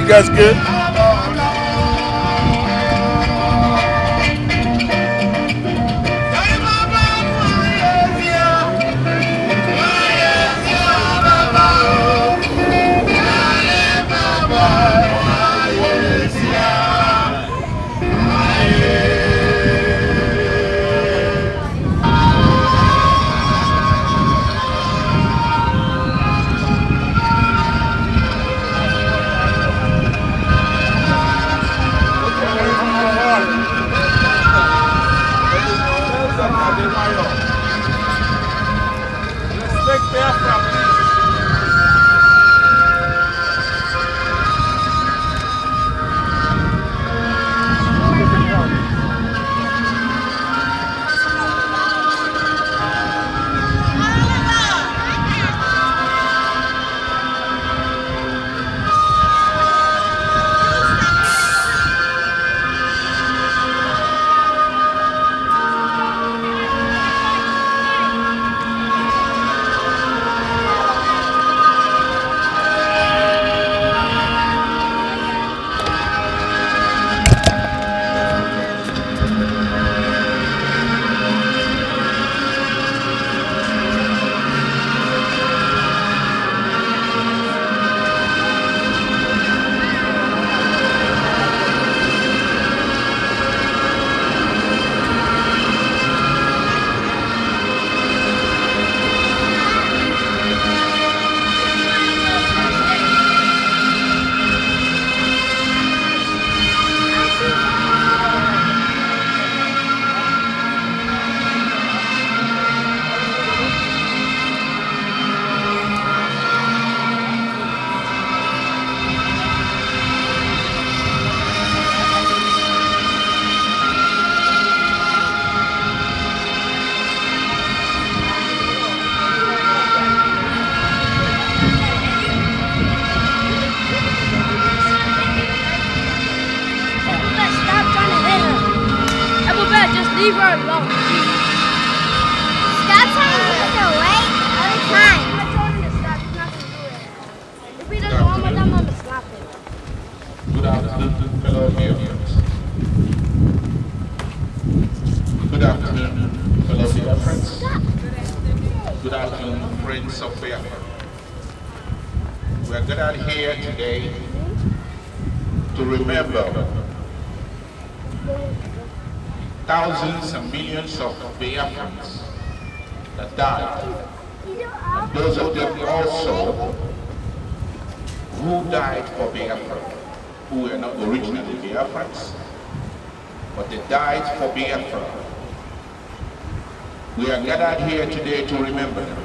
You guys good? leave her alone. Stop telling me to wait all the time. I told him to stop. He's not going to do it. If he doesn't want my dad, I'm going to slap him. Good afternoon, fellow Biafrans. Good afternoon, fellow Biafrans. Good afternoon, friends of Biafra. We are gathered here today to remember thousands and millions of Biafrans that died. And those of them also who died for Biafra, who were not originally Biafrans, but they died for Biafra. We are gathered here today to remember them,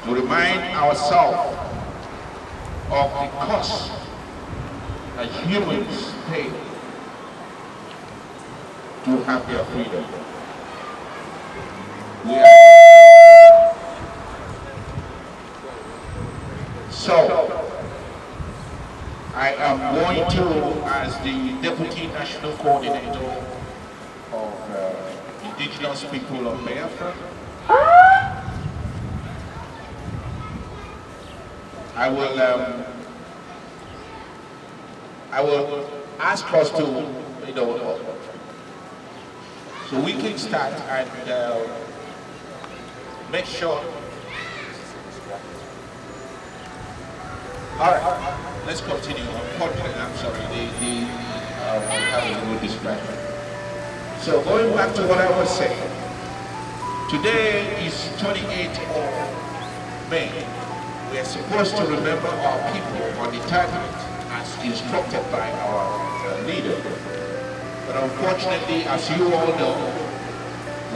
to remind ourselves of the cost that humans pay to have their freedom. So, I am going to, as the Deputy National Coordinator of Indigenous People of Biafra, I will ask us to, so we can start and make sure. All right, let's continue. Unfortunately, I'm sorry, I'm having a little distraction. So going back to what I was saying, today is 28th of May. We are supposed to remember our people on the 30th as instructed by our leader. But unfortunately, as you all know,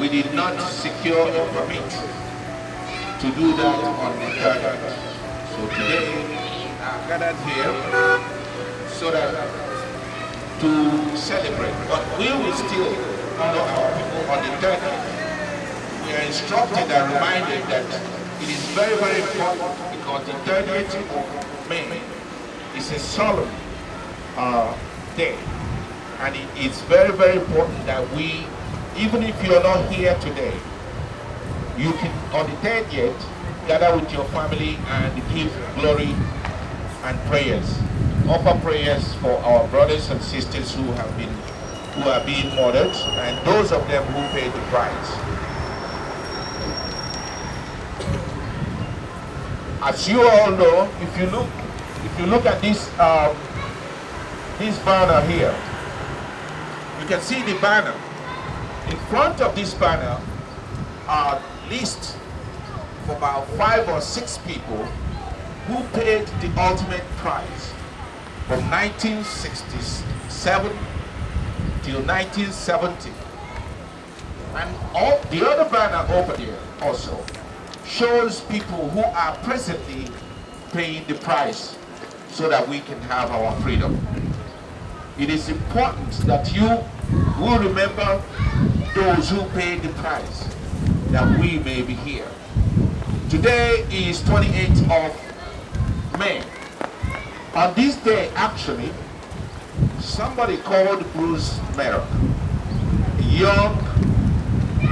we did not secure a permit to do that on the 30th. So today, we are gathered here so that to celebrate, but we will still honor our people on the 30th. We are instructed and reminded that it is very, very important because the 30th of May is a solemn day. And it is very, very important that we, even if you are not here today, you can, on the 30th, gather with your family and give glory and prayers. Offer prayers for our brothers and sisters who are being murdered, and those of them who paid the price. As you all know, if you look at this this banner here, you can see the banner. In front of this banner are lists of about 5 or 6 people who paid the ultimate price from 1967 till 1970. And all the other banner over there also shows people who are presently paying the price so that we can have our freedom. It is important that you will remember those who paid the price, that we may be here. Today is 28th of May. On this day, actually, somebody called Bruce Merrick, a young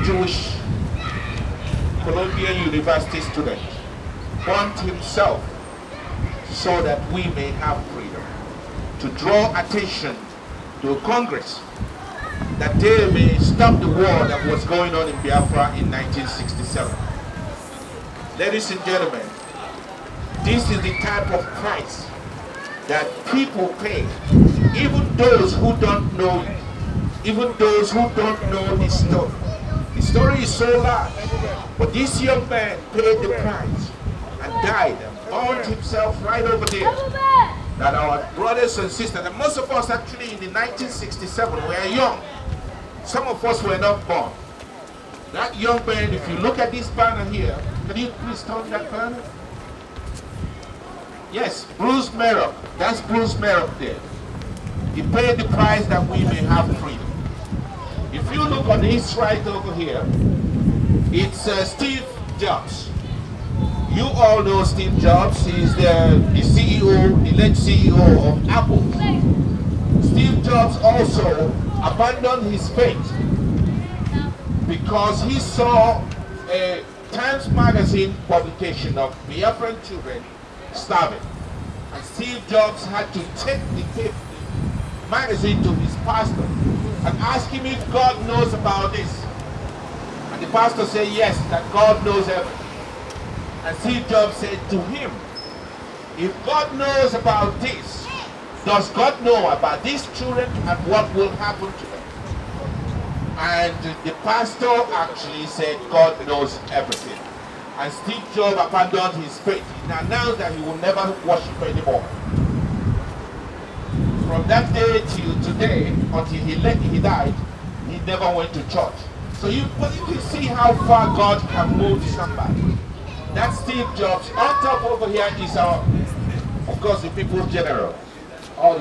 Jewish Columbian University student, bombed himself so that we may have freedom, to draw attention to Congress that they may stop the war that was going on in Biafra in 1967. Ladies and gentlemen, this is the type of price that people pay, even those who don't know it, even those who don't know the story. The story is so large, but this young man paid the price and died and burned himself right over there. That our brothers and sisters, and most of us actually in the 1967 were young. Some of us were not born. That young man, if you look at this banner here, can you please turn that banner? Yes, Bruce Merrick. That's Bruce Merrick there. He paid the price that we may have freedom. If you look on his right over here, it's Steve Jobs. You all know Steve Jobs. He's the CEO, the late CEO of Apple. Steve Jobs also abandoned his faith because he saw a Times Magazine publication of Biafran children starving. And Steve Jobs had to take the magazine to his pastor and ask him if God knows about this. And the pastor said yes, that God knows everything. And Steve Jobs said to him, if God knows about this, does God know about these children and what will happen to them? And the pastor actually said God knows everything. And Steve Jobs abandoned his faith. He announced that he will never worship anymore. From that day till today, until he died, he never went to church. So you can see how far God can move somebody. That's Steve Jobs. On top over here is our, of course, the people's general. All